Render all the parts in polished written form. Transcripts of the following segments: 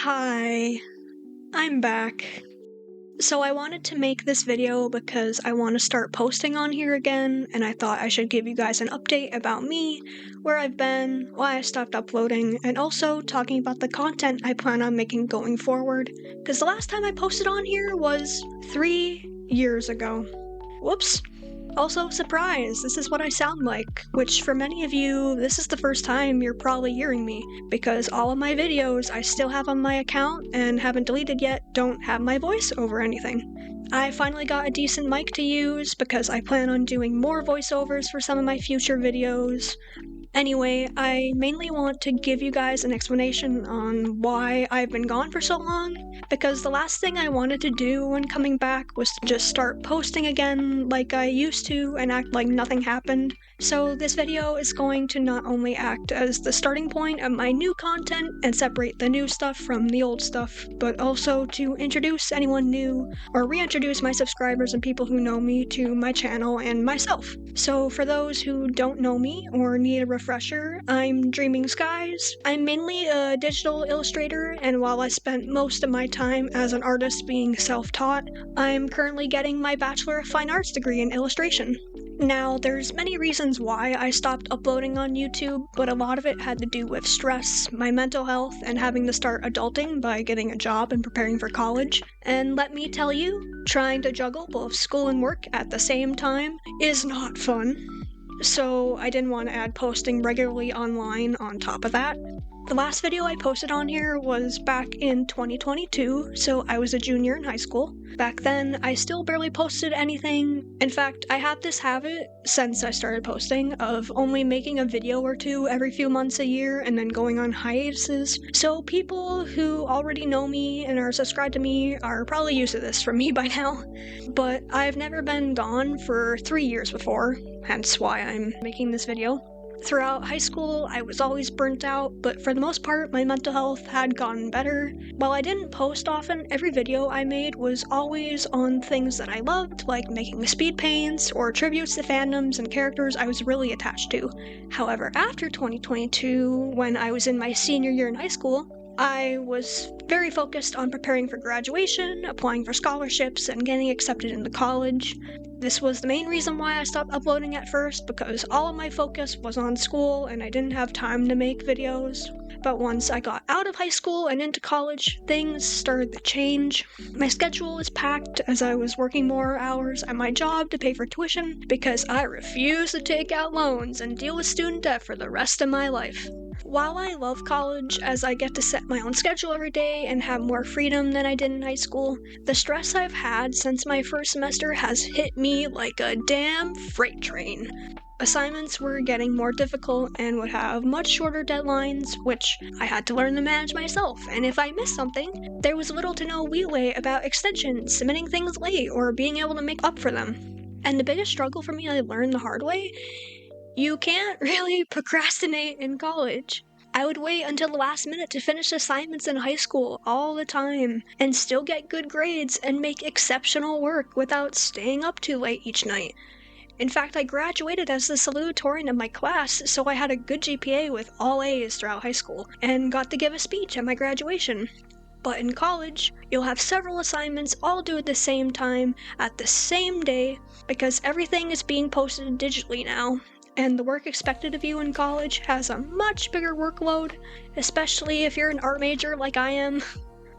Hi, I'm back. So I wanted to make this video because I want to start posting on here again, and I thought I should give you guys an update about me, where I've been, why I stopped uploading, and also talking about the content I plan on making going forward, because the last time I posted on here was 3 years ago. Whoops. Also, surprise, this is what I sound like, which for many of you, this is the first time you're probably hearing me, because all of my videos I still have on my account and haven't deleted yet don't have my voice over anything. I finally got a decent mic to use because I plan on doing more voiceovers for some of my future videos. Anyway, I mainly want to give you guys an explanation on why I've been gone for so long, because the last thing I wanted to do when coming back was to just start posting again like I used to and act like nothing happened. So this video is going to not only act as the starting point of my new content and separate the new stuff from the old stuff, but also to introduce anyone new or reintroduce my subscribers and people who know me to my channel and myself. So for those who don't know me or need a refresher, I'm Dreaming Skies. I'm mainly a digital illustrator, and while I spent most of my time as an artist being self-taught, I'm currently getting my Bachelor of Fine Arts degree in illustration. Now, there's many reasons why I stopped uploading on YouTube, but a lot of it had to do with stress, my mental health, and having to start adulting by getting a job and preparing for college. And let me tell you, trying to juggle both school and work at the same time is not fun. So I didn't want to add posting regularly online on top of that. The last video I posted on here was back in 2022, so I was a junior in high school. Back then, I still barely posted anything. In fact, I had this habit, since I started posting, of only making a video or two every few months a year and then going on hiatuses. So people who already know me and are subscribed to me are probably used to this from me by now. But I've never been gone for 3 years before, hence why I'm making this video. Throughout high school, I was always burnt out, but for the most part, my mental health had gotten better. While I didn't post often, every video I made was always on things that I loved, like making speedpaints or tributes to fandoms and characters I was really attached to. However, after 2022, when I was in my senior year in high school, I was very focused on preparing for graduation, applying for scholarships, and getting accepted into college. This was the main reason why I stopped uploading at first, because all of my focus was on school and I didn't have time to make videos. But once I got out of high school and into college, things started to change. My schedule was packed as I was working more hours at my job to pay for tuition because I refuse to take out loans and deal with student debt for the rest of my life. While I love college, as I get to set my own schedule every day and have more freedom than I did in high school, the stress I've had since my first semester has hit me like a damn freight train. Assignments were getting more difficult and would have much shorter deadlines, which I had to learn to manage myself, and if I missed something, there was little to no leeway about extensions, submitting things late, or being able to make up for them. And the biggest struggle for me I learned the hard way: you can't really procrastinate in college. I would wait until the last minute to finish assignments in high school all the time, and still get good grades and make exceptional work without staying up too late each night. In fact, I graduated as the salutatorian of my class, so I had a good GPA with all A's throughout high school, and got to give a speech at my graduation. But in college, you'll have several assignments all due at the same time, at the same day, because everything is being posted digitally now, and the work expected of you in college has a much bigger workload, especially if you're an art major like I am.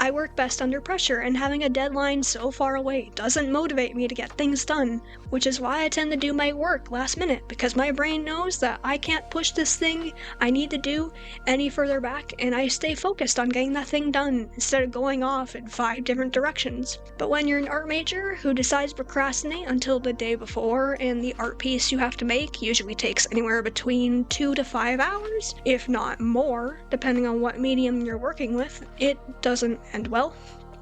I work best under pressure, and having a deadline so far away doesn't motivate me to get things done, which is why I tend to do my work last minute, because my brain knows that I can't push this thing I need to do any further back, and I stay focused on getting that thing done instead of going off in 5 different directions. But when you're an art major who decides to procrastinate until the day before, and the art piece you have to make usually takes anywhere between 2 to 5 hours, if not more, depending on what medium you're working with, it doesn't end well.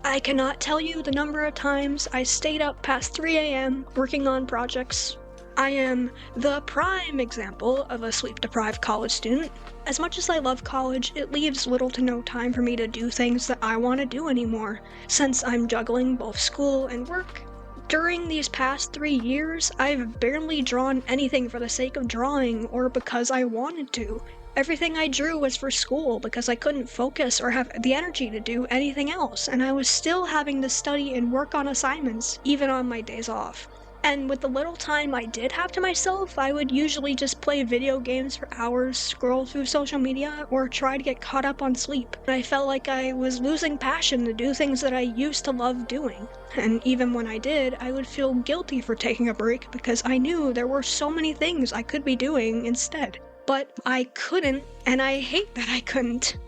I cannot tell you the number of times I stayed up past 3 a.m. working on projects. I am the prime example of a sleep-deprived college student. As much as I love college, it leaves little to no time for me to do things that I want to do anymore, since I'm juggling both school and work. During these past 3 years, I've barely drawn anything for the sake of drawing or because I wanted to. Everything I drew was for school because I couldn't focus or have the energy to do anything else, and I was still having to study and work on assignments, even on my days off. And with the little time I did have to myself, I would usually just play video games for hours, scroll through social media, or try to get caught up on sleep. I felt like I was losing passion to do things that I used to love doing. And even when I did, I would feel guilty for taking a break because I knew there were so many things I could be doing instead. But I couldn't, and I hate that I couldn't.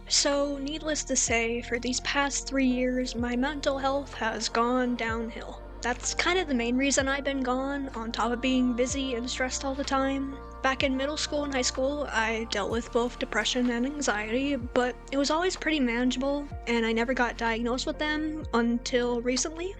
So, needless to say, for these past 3 years, my mental health has gone downhill. That's kind of the main reason I've been gone, on top of being busy and stressed all the time. Back in middle school and high school, I dealt with both depression and anxiety, but it was always pretty manageable, and I never got diagnosed with them until recently.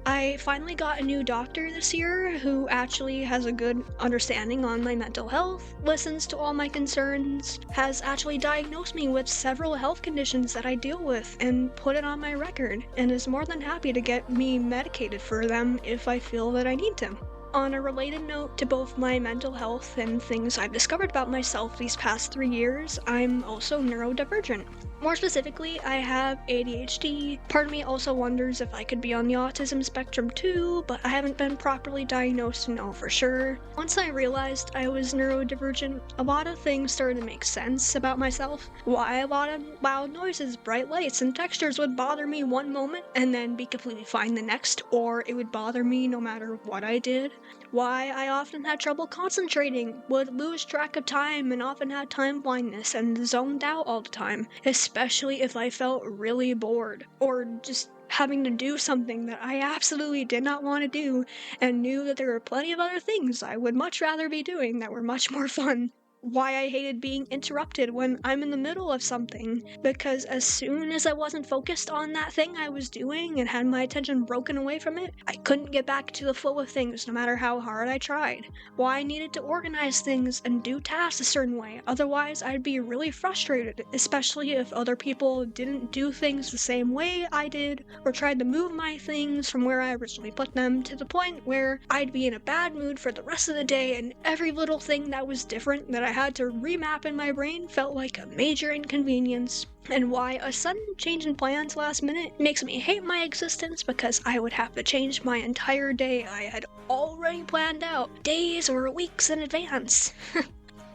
I finally got a new doctor this year who actually has a good understanding on my mental health, listens to all my concerns, has actually diagnosed me with several health conditions that I deal with and put it on my record, and is more than happy to get me medicated for them if I feel that I need to. On a related note to both my mental health and things I've discovered about myself these past 3 years, I'm also neurodivergent. More specifically, I have ADHD. Part of me also wonders if I could be on the autism spectrum too, but I haven't been properly diagnosed to know for sure. Once I realized I was neurodivergent, a lot of things started to make sense about myself. Why a lot of loud noises, bright lights, and textures would bother me one moment and then be completely fine the next, or it would bother me no matter what I did. Why I often had trouble concentrating, would lose track of time, and often had time blindness and zoned out all the time, especially if I felt really bored, or just having to do something that I absolutely did not want to do, and knew that there were plenty of other things I would much rather be doing that were much more fun. Why I hated being interrupted when I'm in the middle of something, because as soon as I wasn't focused on that thing I was doing and had my attention broken away from it, I couldn't get back to the flow of things no matter how hard I tried. Why I needed to organize things and do tasks a certain way, otherwise I'd be really frustrated, especially if other people didn't do things the same way I did, or tried to move my things from where I originally put them, to the point where I'd be in a bad mood for the rest of the day, and every little thing that was different that I had to remap in my brain felt like a major inconvenience. And why a sudden change in plans last minute makes me hate my existence, because I would have to change my entire day I had already planned out days or weeks in advance.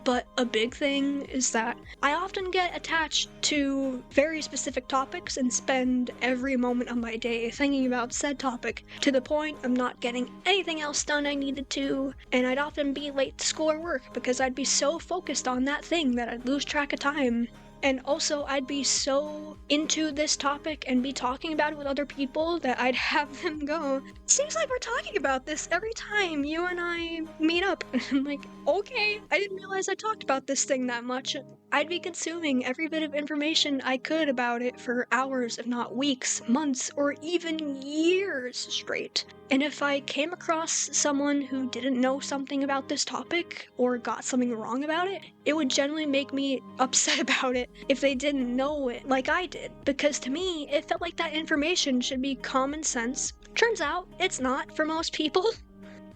But a big thing is that I often get attached to very specific topics and spend every moment of my day thinking about said topic, to the point of not getting anything else done I needed to, and I'd often be late to school or work because I'd be so focused on that thing that I'd lose track of time. And also, I'd be so into this topic and be talking about it with other people that I'd have them go, "Seems like we're talking about this every time you and I meet up." And I'm like, okay, I didn't realize I talked about this thing that much. I'd be consuming every bit of information I could about it for hours, if not weeks, months, or even years straight. And if I came across someone who didn't know something about this topic, or got something wrong about it, it would generally make me upset about it if they didn't know it like I did. Because to me, it felt like that information should be common sense. Turns out, it's not for most people.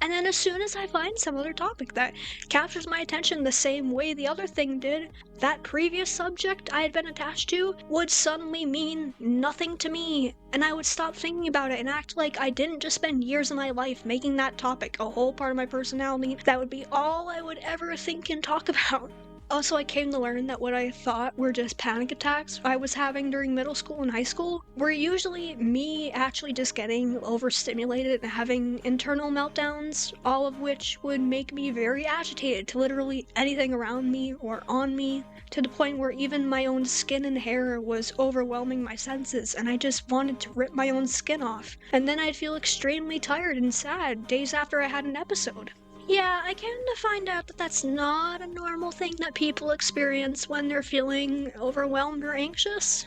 And then as soon as I find some other topic that captures my attention the same way the other thing did, that previous subject I had been attached to would suddenly mean nothing to me, and I would stop thinking about it and act like I didn't just spend years of my life making that topic a whole part of my personality that would be all I would ever think and talk about. Also, I came to learn that what I thought were just panic attacks I was having during middle school and high school were usually me actually just getting overstimulated and having internal meltdowns, all of which would make me very agitated to literally anything around me or on me, to the point where even my own skin and hair was overwhelming my senses, and I just wanted to rip my own skin off. And then I'd feel extremely tired and sad days after I had an episode. Yeah, I came to find out that that's not a normal thing that people experience when they're feeling overwhelmed or anxious.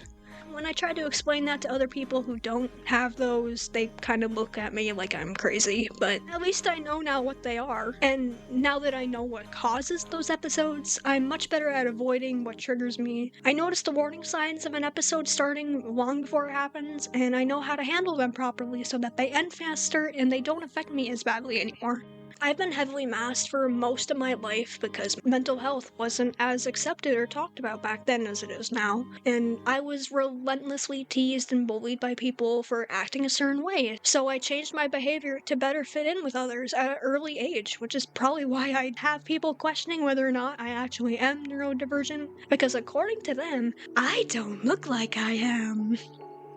When I try to explain that to other people who don't have those, they kind of look at me like I'm crazy, but at least I know now what they are. And now that I know what causes those episodes, I'm much better at avoiding what triggers me. I notice the warning signs of an episode starting long before it happens, and I know how to handle them properly so that they end faster and they don't affect me as badly anymore. I've been heavily masked for most of my life because mental health wasn't as accepted or talked about back then as it is now, and I was relentlessly teased and bullied by people for acting a certain way, so I changed my behavior to better fit in with others at an early age, which is probably why I have people questioning whether or not I actually am neurodivergent, because according to them, I don't look like I am.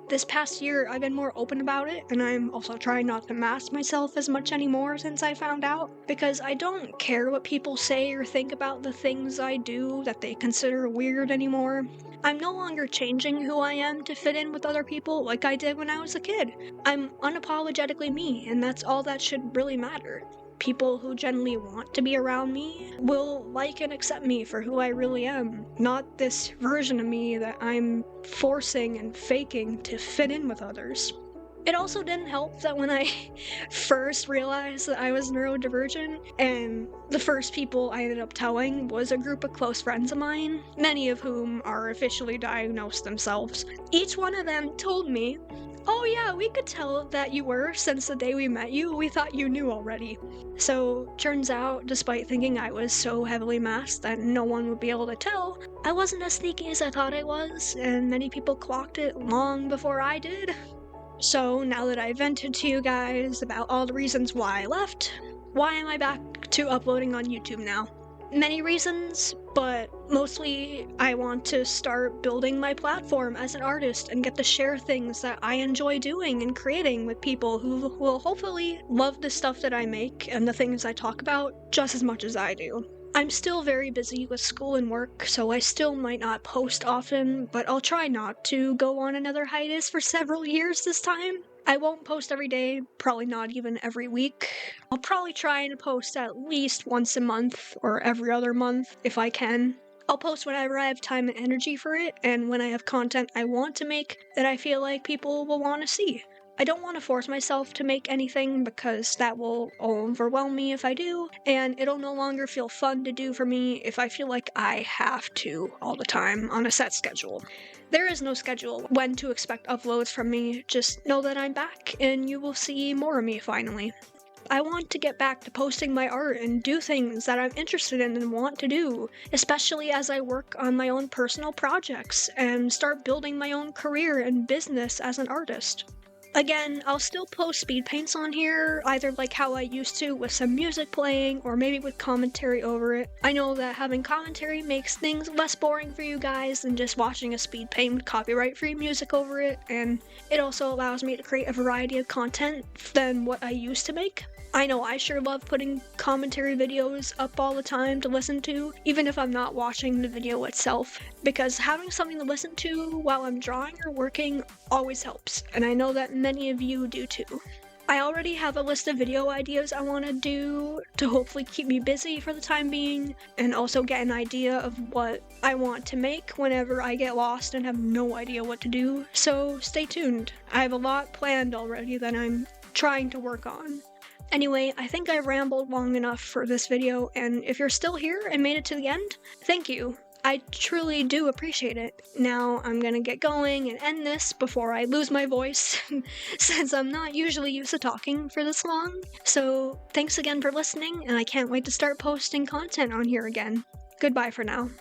This past year, I've been more open about it, and I'm also trying not to mask myself as much anymore since I found out, because I don't care what people say or think about the things I do that they consider weird anymore. I'm no longer changing who I am to fit in with other people like I did when I was a kid. I'm unapologetically me, and that's all that should really matter. People who genuinely want to be around me will like and accept me for who I really am, not this version of me that I'm forcing and faking to fit in with others. It also didn't help that when I first realized that I was neurodivergent, and the first people I ended up telling was a group of close friends of mine, many of whom are officially diagnosed themselves. Each one of them told me, "Oh yeah, we could tell that you were since the day we met you. We thought you knew already." So, turns out, despite thinking I was so heavily masked that no one would be able to tell, I wasn't as sneaky as I thought I was, and many people clocked it long before I did. So, now that I vented to you guys about all the reasons why I left, why am I back to uploading on YouTube now? Many reasons, but mostly I want to start building my platform as an artist and get to share things that I enjoy doing and creating with people who will hopefully love the stuff that I make and the things I talk about just as much as I do. I'm still very busy with school and work, so I still might not post often, but I'll try not to go on another hiatus for several years this time. I won't post every day, probably not even every week. I'll probably try and post at least once a month or every other month if I can. I'll post whenever I have time and energy for it, and when I have content I want to make that I feel like people will want to see. I don't want to force myself to make anything because that will overwhelm me if I do, and it'll no longer feel fun to do for me if I feel like I have to all the time on a set schedule. There is no schedule when to expect uploads from me, just know that I'm back and you will see more of me finally. I want to get back to posting my art and do things that I'm interested in and want to do, especially as I work on my own personal projects and start building my own career and business as an artist. Again, I'll still post speed paints on here, either like how I used to with some music playing, or maybe with commentary over it. I know that having commentary makes things less boring for you guys than just watching a speed paint with copyright-free music over it, and it also allows me to create a variety of content than what I used to make. I know I sure love putting commentary videos up all the time to listen to, even if I'm not watching the video itself, because having something to listen to while I'm drawing or working always helps, and I know that many of you do too. I already have a list of video ideas I want to do to hopefully keep me busy for the time being, and also get an idea of what I want to make whenever I get lost and have no idea what to do, so stay tuned. I have a lot planned already that I'm trying to work on. Anyway, I think I rambled long enough for this video, and if you're still here and made it to the end, thank you. I truly do appreciate it. Now I'm gonna get going and end this before I lose my voice, since I'm not usually used to talking for this long. So thanks again for listening, and I can't wait to start posting content on here again. Goodbye for now.